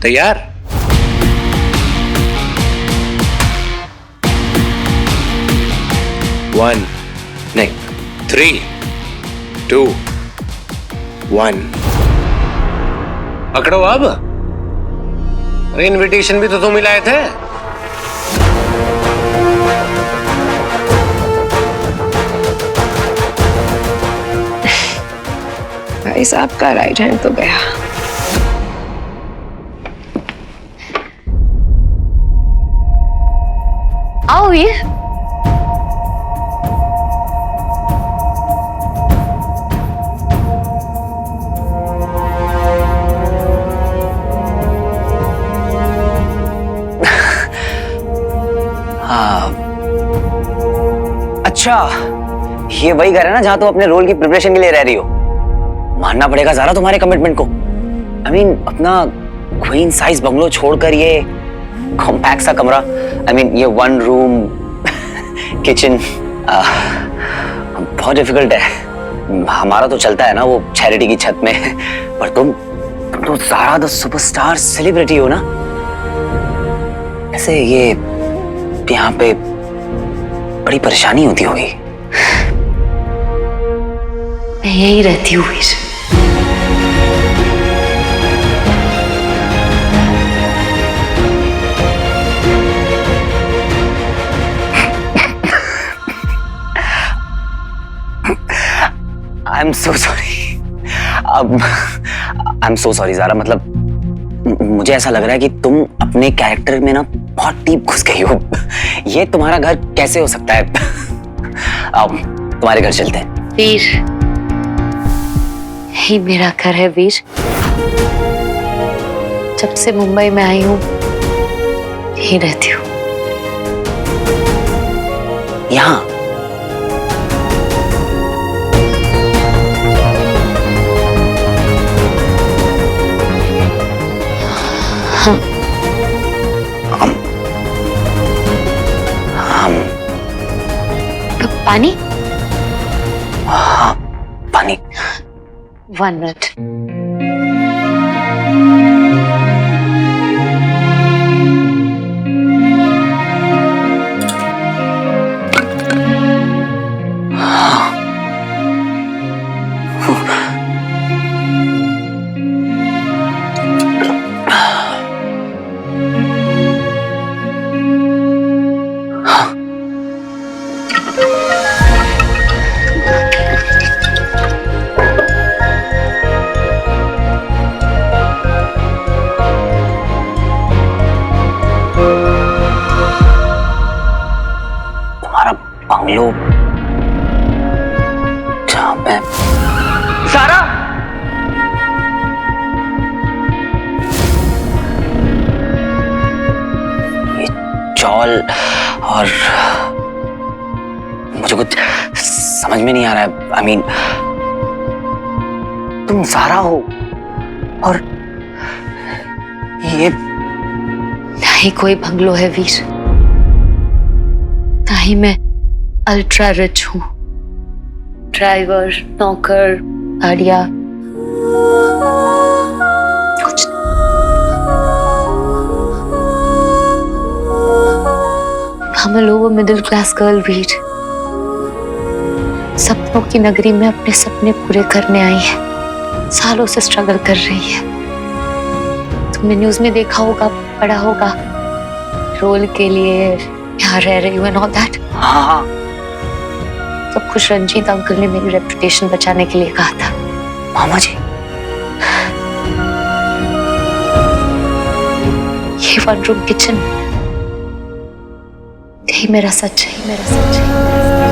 तैयार? वन, नहीं, 3, 2, 1। पकड़ो अब। अरे इनविटेशन भी तो तुम ही लाए थे। भाई साहब का राइट हैंड तो गया। आओ वीर। हाँ, अच्छा, ये वही घर है ना जहां तुम अपने रोल की प्रिपरेशन के लिए रह रही हो? मानना पड़ेगा ज़रा तुम्हारे कमिटमेंट को। I mean, अपना क्वीन साइज बंगलो छोड़कर ये कॉम्पैक्ट सा कमरा, I mean, ये 1 रूम किचन, बहुत डिफिकल्ट है। हमारा तो चलता है ना वो चैरिटी की छत में, पर तुम तो ज़ारा द सुपरस्टार सेलिब्रिटी हो ना। ऐसे ये यहाँ पे बड़ी परेशानी होती होगी। मैं यही रहती हूँ Veer. I am so sorry. I am so sorry Zara, मतलब मुझे ऐसा लग रहा है कि तुम अपने कैरेक्टर में ना बहुत डीप घुस गई हो। ये तुम्हारा घर कैसे हो सकता है? अब तुम्हारे घर चलते हैं। वीर, यही मेरा घर है वीर। जब से मुंबई में आई हूँ यही रहती हूँ। यहाँ पानी? हाँ, पानी। 1 मिनट। बंगलो जहां पे सारा, ये चौल और मुझे कुछ समझ में नहीं आ रहा है। आई मीन, तुम सारा हो और ये ना ही कोई बंगलो है वीर, ना ही मैं अल्ट्रा रिच हूँ। ड्राइवर, नौकर, गाड़ियाँ, कुछ I'm a lower middle class girl वीर। सपनों की नगरी में अपने सपने पूरे करने आई है। सालों से स्ट्रगल कर रही है। तुमने न्यूज में देखा होगा, पढ़ा होगा, रोल के लिए यहाँ रह रही हूँ एंड ऑल दैट। हाँ, सब कुछ रंजीत अंकल ने मेरी रेपुटेशन बचाने के लिए कहा था। मामा जी, ये 1 रूम किचन, यही मेरा सच है, मेरा सच है।